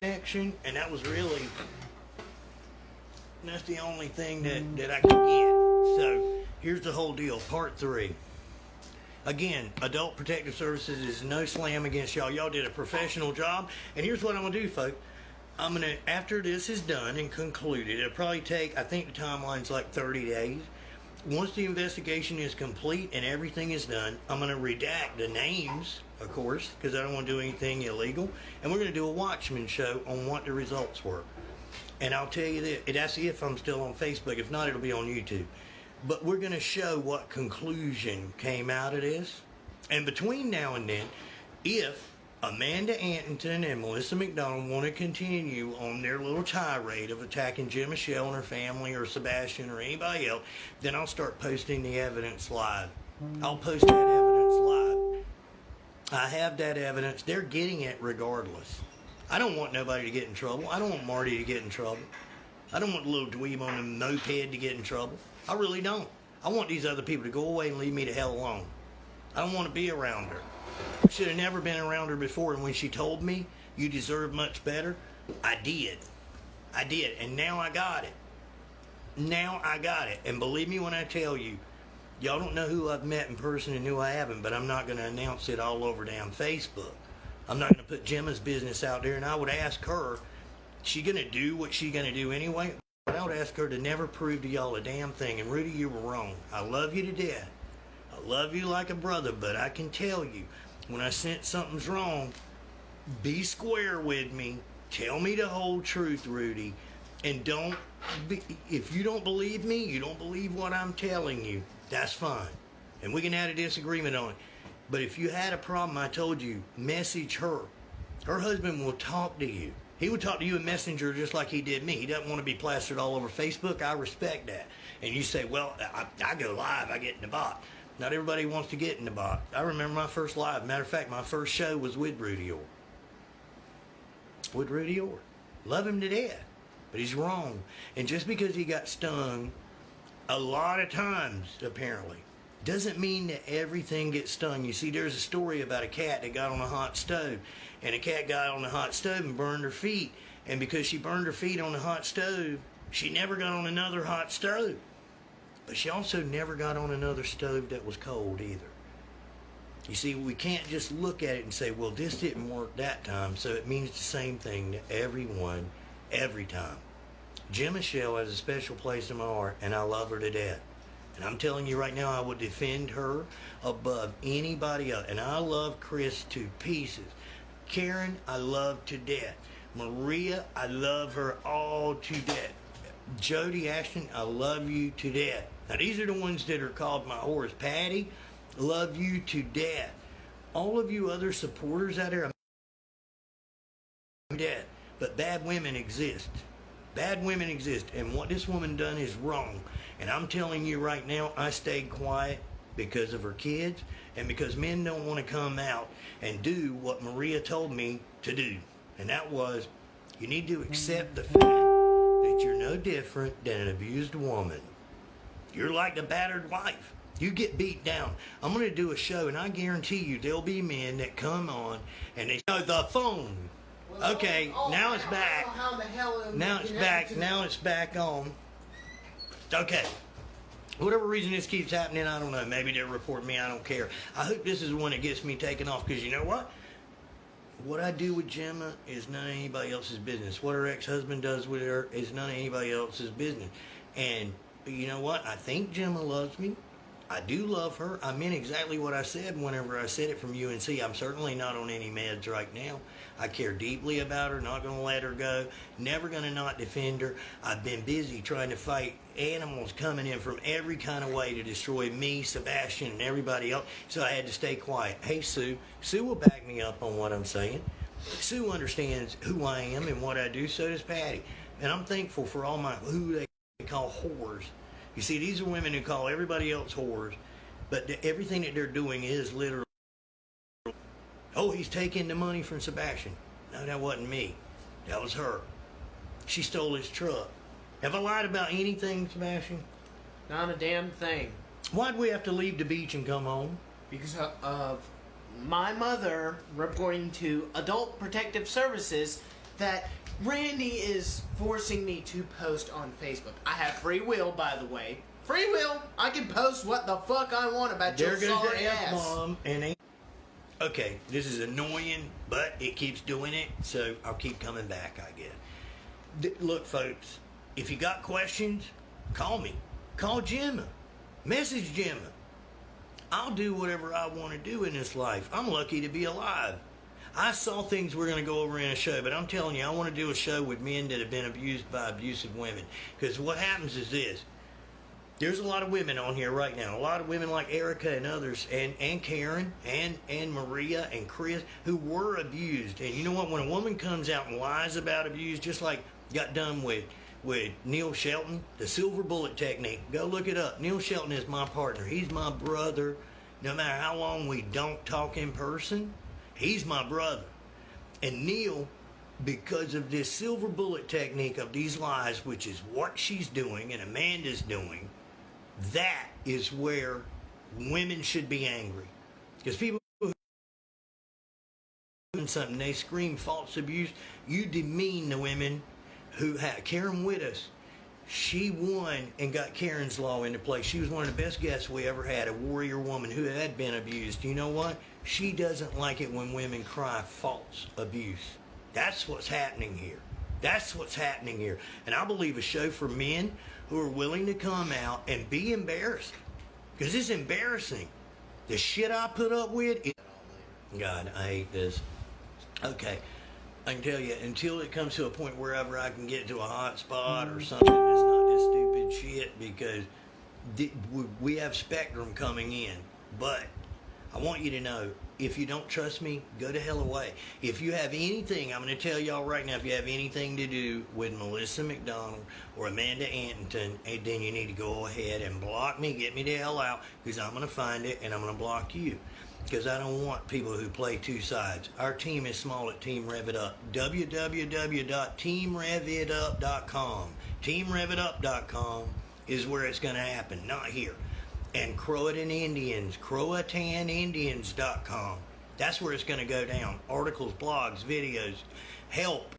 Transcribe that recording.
action, and that was really, that's the only thing that I could get. So here's the whole deal, part 3. Again, Adult Protective Services is no slam against y'all. Y'all did a professional job, and here's what I'm gonna do, folks. I'm gonna, after this is done and concluded, it'll probably take, I think the timeline's like 30 days. Once the investigation is complete and everything is done, I'm going to redact the names, of course, because I don't want to do anything illegal. And we're going to do a Watchman show on what the results were. And I'll tell you this, that's if I'm still on Facebook. If not, it'll be on YouTube. But we're going to show what conclusion came out of this. And between now and then, if Amanda Antington and Melissa McDonald want to continue on their little tirade of attacking Jim Michelle and her family or Sebastian or anybody else, then I'll start posting the evidence live. I'll post that evidence live. I have that evidence. They're getting it regardless. I don't want nobody to get in trouble. I don't want Marty to get in trouble. I don't want the little dweeb on the moped to get in trouble. I really don't. I want these other people to go away and leave me the hell alone. I don't want to be around her. Should have never been around her before, and when she told me you deserve much better, I did. And now I got it. And believe me when I tell you, y'all don't know who I've met in person and who I haven't, but I'm not going to announce it all over damn Facebook. I'm not going to put Gemma's business out there, and I would ask her, she going to do what she going to do anyway? I would ask her to never prove to y'all a damn thing. And Rudy, you were wrong. I love you to death. I love you like a brother, but I can tell you, when I sense something's wrong, be square with me. Tell me the whole truth, Rudy. And don't be, if you don't believe me, you don't believe what I'm telling you, that's fine. And we can have a disagreement on it. But if you had a problem, I told you, message her. Her husband will talk to you. He would talk to you in Messenger just like he did me. He doesn't want to be plastered all over Facebook. I respect that. And you say, well, I go live, I get in the box. Not everybody wants to get in the box. I remember my first live. Matter of fact, my first show was with Rudy Orr. With Rudy Orr. Love him to death. But he's wrong. And just because he got stung a lot of times, apparently, doesn't mean that everything gets stung. You see, there's a story about a cat that got on a hot stove. And a cat got on the hot stove and burned her feet. And because she burned her feet on the hot stove, she never got on another hot stove. But she also never got on another stove that was cold either. You see, we can't just look at it and say, well, this didn't work that time, so it means the same thing to everyone, every time. Jim Michelle has a special place in my heart, and I love her to death. And I'm telling you right now, I would defend her above anybody else. And I love Chris to pieces. Karen, I love to death. Maria, I love her all to death. Jody Ashton, I love you to death. Now, these are the ones that are called my whores. Patty, love you to death. All of you other supporters out there, I'm dead. But bad women exist. Bad women exist. And what this woman done is wrong. And I'm telling you right now, I stayed quiet because of her kids and because men don't want to come out and do what Maria told me to do. And that was, you need to accept the fact that you're no different than an abused woman. You're like the battered wife. You get beat down. I'm going to do a show, and I guarantee you there'll be men that come on and they know the phone. Okay, now it's back. Now it's back. Now it's back on. Okay. Whatever reason this keeps happening, I don't know. Maybe they'll report me. I don't care. I hope this is the one that gets me taken off, because you know what? What I do with Gemma is none of anybody else's business. What her ex-husband does with her is none of anybody else's business. And you know what? I think Gemma loves me. I do love her. I meant exactly what I said whenever I said it from UNC. I'm certainly not on any meds right now. I care deeply about her, not going to let her go, never going to not defend her. I've been busy trying to fight animals coming in from every kind of way to destroy me, Sebastian, and everybody else, so I had to stay quiet. Hey, Sue. Sue will back me up on what I'm saying. Sue understands who I am and what I do, so does Patty. And I'm thankful for all my, who they call whores. You see, these are women who call everybody else whores, but everything that they're doing is literally, oh, he's taking the money from Sebastian. No, that wasn't me. That was her. She stole his truck. Have I lied about anything, Sebastian? Not a damn thing. Why'd we have to leave the beach and come home? Because of my mother reporting to Adult Protective Services that Randy is forcing me to post on Facebook. I have free will, by the way. Free will. I can post what the fuck I want about your sorry ass. Mom and okay, this is annoying, but it keeps doing it, so I'll keep coming back, I guess. Look, folks, if you got questions, call me. Call Gemma. Message Gemma. I'll do whatever I want to do in this life. I'm lucky to be alive. I saw things we're going to go over in a show, but I'm telling you, I want to do a show with men that have been abused by abusive women. Because what happens is this. There's a lot of women on here right now. A lot of women like Erica and others, and Karen, and Maria, and Chris, who were abused. And you know what? When a woman comes out and lies about abuse, just like got done with Neil Shelton, the silver bullet technique, go look it up. Neil Shelton is my partner. He's my brother. No matter how long we don't talk in person, he's my brother. And Neil, because of this silver bullet technique of these lies, which is what she's doing and Amanda's doing, that is where women should be angry. Because people who do something, they scream false abuse. You demean the women who had Karen with us. She won and got Karen's Law into place. She was one of the best guests we ever had, a warrior woman who had been abused. You know what? She doesn't like it when women cry false abuse. That's what's happening here. That's what's happening here. And I believe a show for men who are willing to come out and be embarrassed. Because it's embarrassing. The shit I put up with. God, I hate this. Okay. I can tell you, until it comes to a point wherever I can get to a hot spot or something, it's not this stupid shit, because we have Spectrum coming in. But I want you to know, if you don't trust me, go to hell away. If you have anything, I'm going to tell y'all right now, if you have anything to do with Melissa McDonald or Amanda Antonton, then you need to go ahead and block me, get me the hell out, because I'm going to find it and I'm going to block you. Because I don't want people who play two sides. Our team is small at Team Rev It Up. www.teamrevitup.com. Teamrevitup.com is where it's going to happen, not here. And CroatanIndians.com. That's where it's going to go down. Articles, blogs, videos, help.